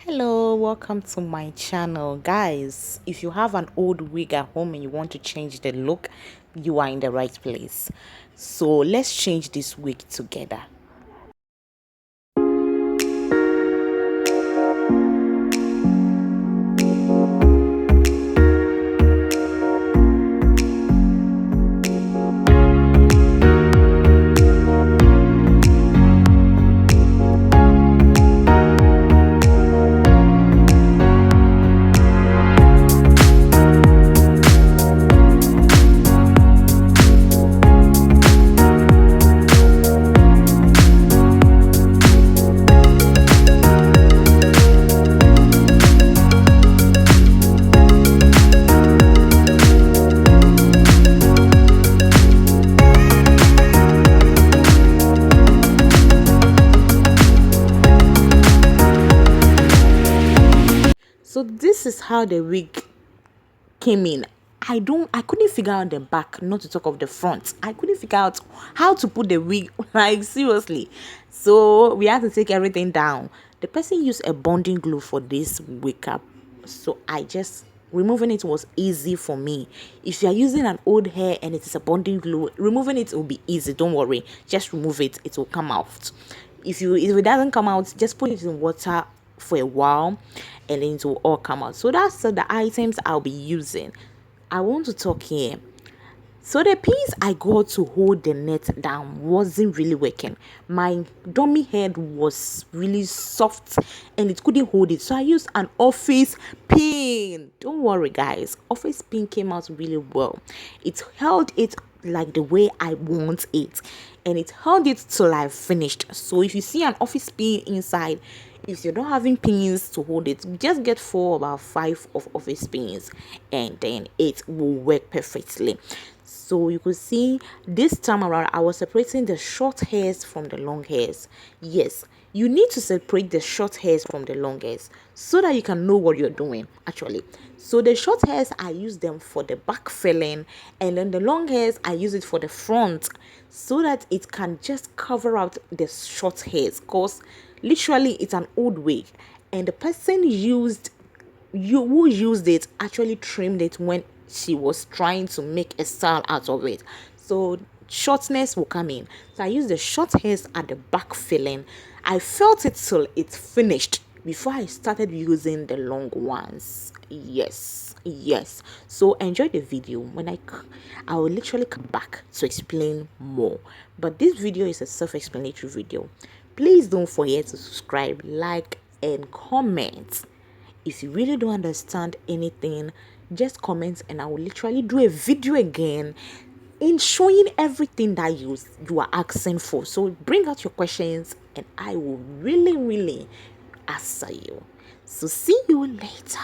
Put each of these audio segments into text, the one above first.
Hello, welcome to my channel. Guys, if you have an old wig at home and you want to change the look, you are in the right place. So let's change this wig together. So this is how the wig came in. I couldn't figure out the back, not to talk of the front. I couldn't figure out how to put the wig, like seriously. So we had to take everything down. The person used a bonding glue for this wig up. So I just removing it was easy for me. If you are using an old hair and it is a bonding glue, removing it will be easy. Don't worry. Just remove it, it will come out. If it doesn't come out, just put it in water for a while and then it will all come out. So that's the items I'll be using. I want to talk here. So the piece I got to hold the net down wasn't really working. My dummy head was really soft and it couldn't hold it. So I used an office pin. Don't worry guys, office pin came out really well. It held it like the way I want it and it held it till I finished. So if you see an office pin inside, if you're not having pins to hold it, just get 4 about 5 of office pins and then it will work perfectly. So you could see this time around I was separating the short hairs from the long hairs. Yes, you need to separate the short hairs from the long hairs so that you can know what you're doing actually. So the short hairs I use them for the back filling and then the long hairs I use it for the front so that it can just cover out the short hairs, because literally it's an old wig and the person who used it actually trimmed it when she was trying to make a style out of it. So shortness will come in. So I used the short hairs at the back filling. I felt it till it finished before I started using the long ones. Yes. So enjoy the video. I will literally come back to explain more, but this video is a self-explanatory video. Please don't forget to subscribe, like and comment. If you really don't understand anything, just comment and I will literally do a video again in showing everything that you are asking for. So bring out your questions and I will really answer you. So see you later.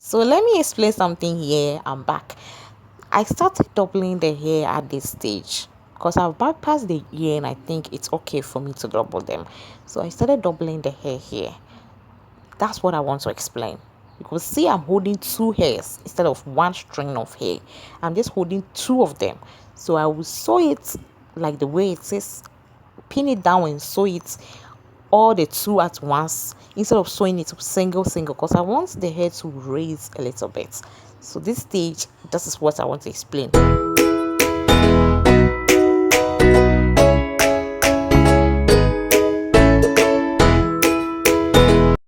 So let me explain something here. I'm back. I started doubling the hair at this stage because I've bypassed the ear and I think it's okay for me to double them. So I started doubling the hair here. That's what I want to explain. Because see, I'm holding two hairs instead of one string of hair. I'm just holding two of them. So I will sew it like the way it is, pin it down and sew it all the two at once instead of sewing it single because I want the hair to raise a little bit. So this stage, this is what I want to explain.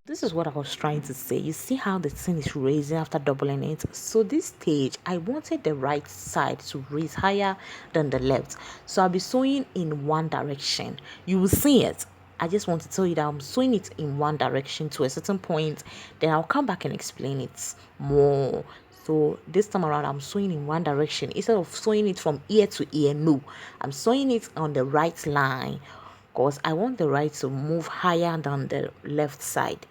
This is what I was trying to say. You see how the thing is raising after doubling it? So this stage, I wanted the right side to raise higher than the left. So I'll be sewing in one direction. You will see it. I just want to tell you that I'm sewing it in one direction to a certain point. Then I'll come back and explain it more. So this time around, I'm sewing in one direction. Instead of sewing it from ear to ear, no. I'm sewing it on the right line because I want the right to move higher than the left side.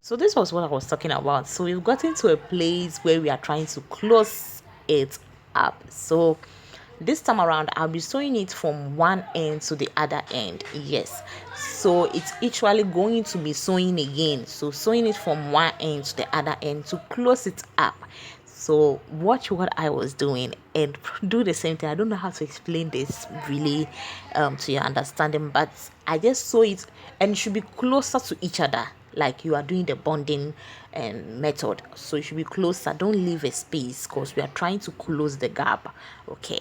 So this was what I was talking about. So we've gotten to a place where we are trying to close it up. So this time around, I'll be sewing it from one end to the other end. Yes. So it's actually going to be sewing again. So sewing it from one end to the other end to close it up. So watch what I was doing and do the same thing. I don't know how to explain this really to your understanding, but I just sew it and it should be closer to each other like you are doing the bonding method. So you should be closer. Don't leave a space because we are trying to close the gap. Okay.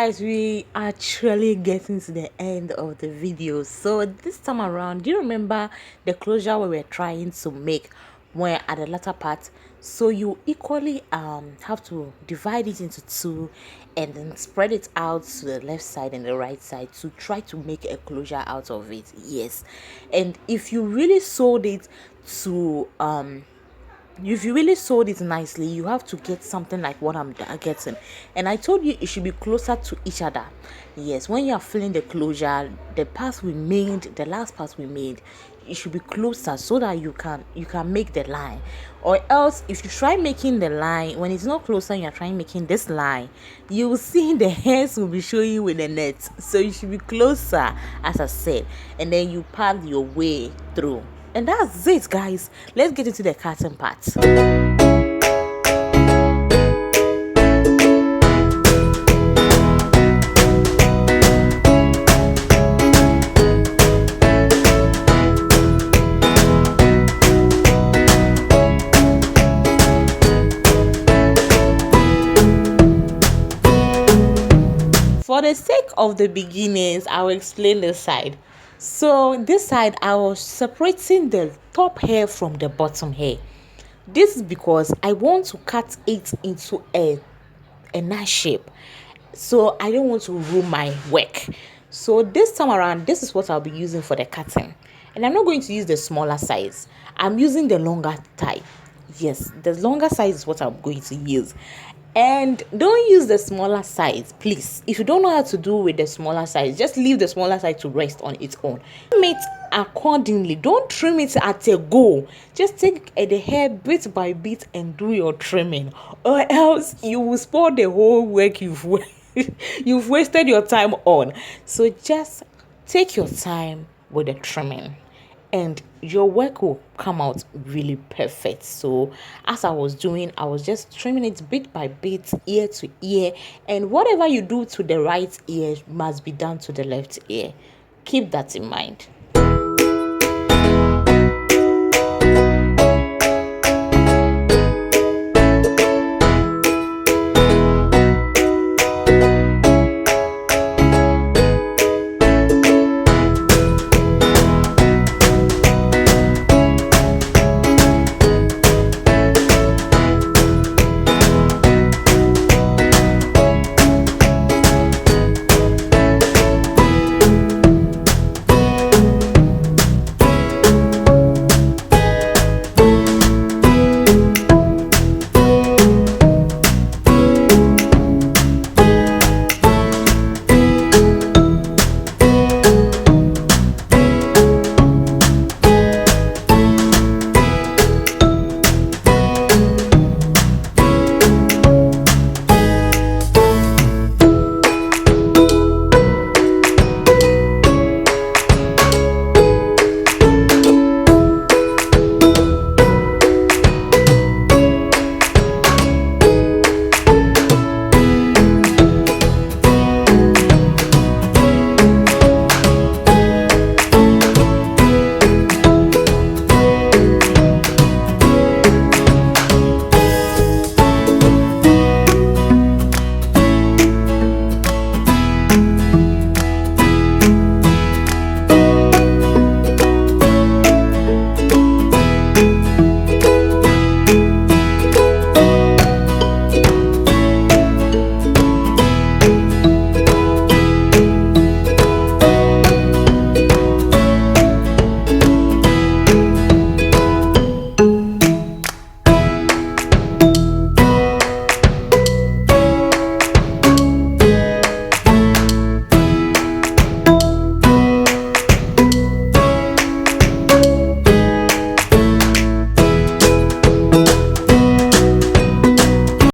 guys, we are actually getting to the end of the video. So this time around, do you remember the closure we were trying to make when at the latter part? So you equally have to divide it into two and then spread it out to the left side and the right side to try to make a closure out of it. Yes. And if you really sold it to if you really sold it nicely, you have to get something like what I'm getting. And I told you it should be closer to each other. Yes, when you are filling the closure, the parts we made, the last parts we made, it should be closer so that you can make the line. Or else if you try making the line when it's not closer, you're trying making this line, you will see the hairs will be showing you with the net. So you should be closer, as I said, and then you pad your way through. And that's it, guys. Let's get into the cutting part. For the sake of the beginners, I will explain this side. So this side, I was separating the top hair from the bottom hair. This is because I want to cut it into a nice shape, so I don't want to ruin my work. So this time around, this is what I'll be using for the cutting, and I'm not going to use the smaller size. I'm using the longer type. Yes, the longer size is what I'm going to use. And don't use the smaller size, please. If you don't know how to do with the smaller size, just leave the smaller size to rest on its own. Trim it accordingly. Don't trim it at a go. Just take the hair bit by bit and do your trimming, or else you will spoil the whole work you've wasted your time on. So just take your time with the trimming, and your work will come out really perfect. So as I was doing, I was just trimming it bit by bit, ear to ear, and whatever you do to the right ear must be done to the left ear. Keep that in mind.